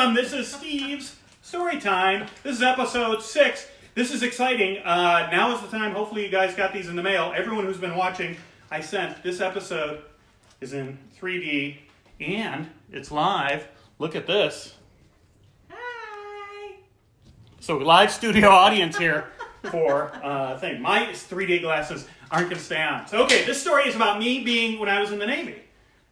welcome. This is Steve's Storytime. This is episode 6. This is exciting. Now is the time. Hopefully you guys got these in the mail. Everyone who's been watching, I sent. This episode is in 3D and it's live. Look at this. Hi. So live studio audience here for thing. My 3D glasses aren't going to stay on. So okay, this story is about me being when I was in the Navy.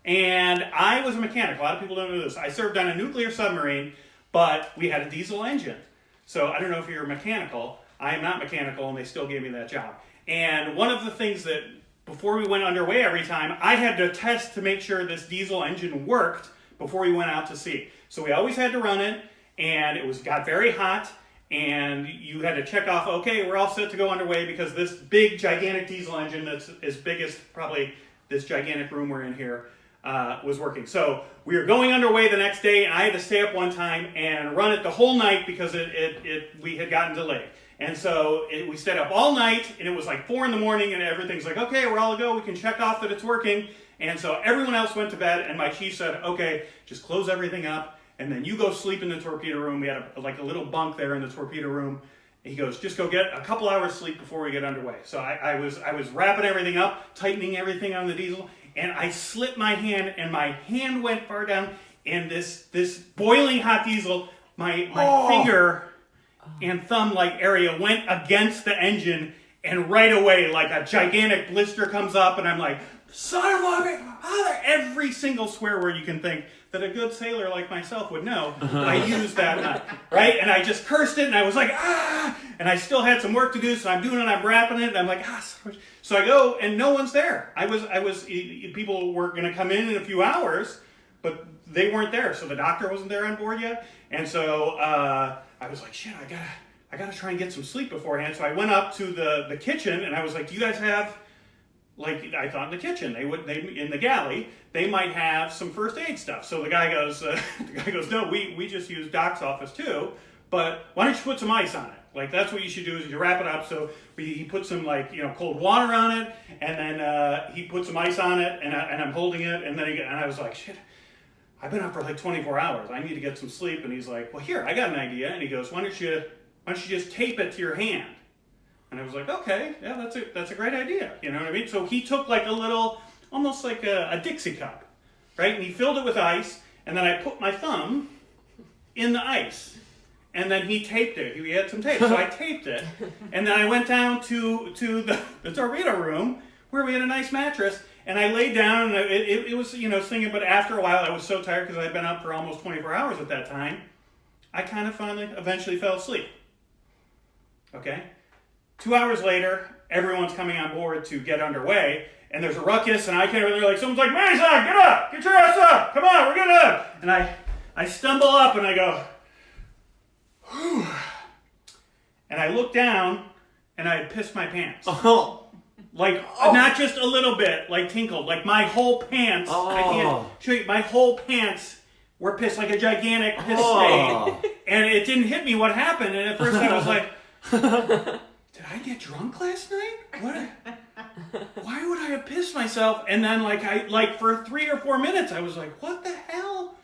And I was a mechanic. A lot of people don't know this. I served on a nuclear submarine, but we had a diesel engine. So I don't know if you're mechanical. I am not mechanical, and they still gave me that job. And one of the things that, before we went underway every time, I had to test to make sure this diesel engine worked before we went out to sea. So we always had to run it, and it got very hot, and you had to check off, okay, we're all set to go underway because this big, gigantic diesel engine that's as big as probably this gigantic room we're in here was working. So we were going underway the next day, and I had to stay up one time and run it the whole night because we had gotten delayed. And so we stayed up all night, and it was like 4 in the morning, and everything's like, okay, we're all to go. We can check off that it's working. And so everyone else went to bed, and my chief said, okay, just close everything up, and then you go sleep in the torpedo room. We had a little bunk there in the torpedo room. He goes, just go get a couple hours sleep before we get underway. So I was wrapping everything up, tightening everything on the diesel, and I slipped my hand, and my hand went far down, and this boiling hot diesel, my finger and thumb-like area went against the engine, and right away, like a gigantic blister comes up, and I'm like, son of a mother, every single swear word you can think that a good sailor like myself would know, I used that night, right? And I just cursed it, and I was like, and I still had some work to do, so I'm doing it, I'm wrapping it, and I'm like, so I go, and no one's there. People were going to come in a few hours, but they weren't there, so the doctor wasn't there on board yet, and so I was like, shit, I gotta try and get some sleep beforehand, so I went up to the kitchen, and I was like, do you guys have, like, I thought in the kitchen, they in the galley, they might have some first aid stuff. So the guy goes, no, we just use Doc's office too, but why don't you put some ice on it? Like, that's what you should do is you wrap it up. So he put some, like, cold water on it, and then he put some ice on it, and I'm holding it, and then I was like, shit, I've been up for like 24 hours. I need to get some sleep. And he's like, well, here, I got an idea. And he goes, why don't you just tape it to your hand? And I was like, okay, yeah, that's a great idea. You know what I mean? So he took like a little, almost like a Dixie cup, right? And he filled it with ice, and then I put my thumb in the ice. And then he taped it. He had some tape, so I taped it. And then I went down to the torpedo room where we had a nice mattress, and I laid down, and it was, singing, but after a while I was so tired because I'd been up for almost 24 hours at that time, I kind of eventually fell asleep. Okay? 2 hours later, everyone's coming on board to get underway, and there's a ruckus, and they're like, someone's like, Mazan, get up! Get your ass up! Come on, we're getting up! And I stumble up, and I go, whew. And I look down, and I had pissed my pants. Not just a little bit, like tinkled, like my whole pants, I can't show you, my whole pants were pissed, like a gigantic piss stain. And it didn't hit me what happened, and at first I was like, did I get drunk last night? Why would I have pissed myself? And then for 3 or 4 minutes, I was like, what the hell?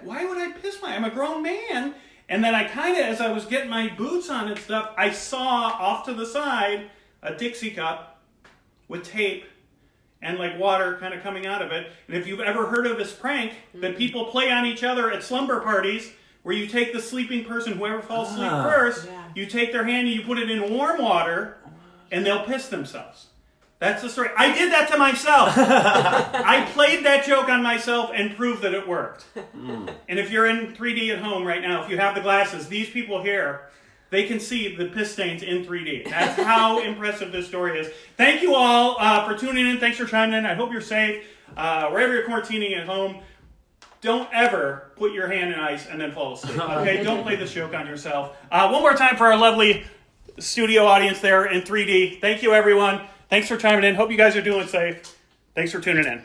Why would I piss I'm a grown man. And then I as I was getting my boots on and stuff, I saw off to the side a Dixie cup with tape and like water kind of coming out of it. And if you've ever heard of this prank that people play on each other at slumber parties, where you take the sleeping person, whoever falls asleep first, you take their hand and you put it in warm water, and they'll piss themselves. That's the story. I did that to myself. I played that joke on myself and proved that it worked. And if you're in 3D at home right now, if you have the glasses, these people here, they can see the piss stains in 3D. That's how impressive this story is. Thank you all for tuning in. Thanks for chiming in. I hope you're safe. Wherever you're quarantining at home, don't ever put your hand in ice and then fall asleep. Okay? Don't play this joke on yourself. One more time for our lovely studio audience there in 3D. Thank you, everyone. Thanks for chiming in. Hope you guys are doing safe. Thanks for tuning in.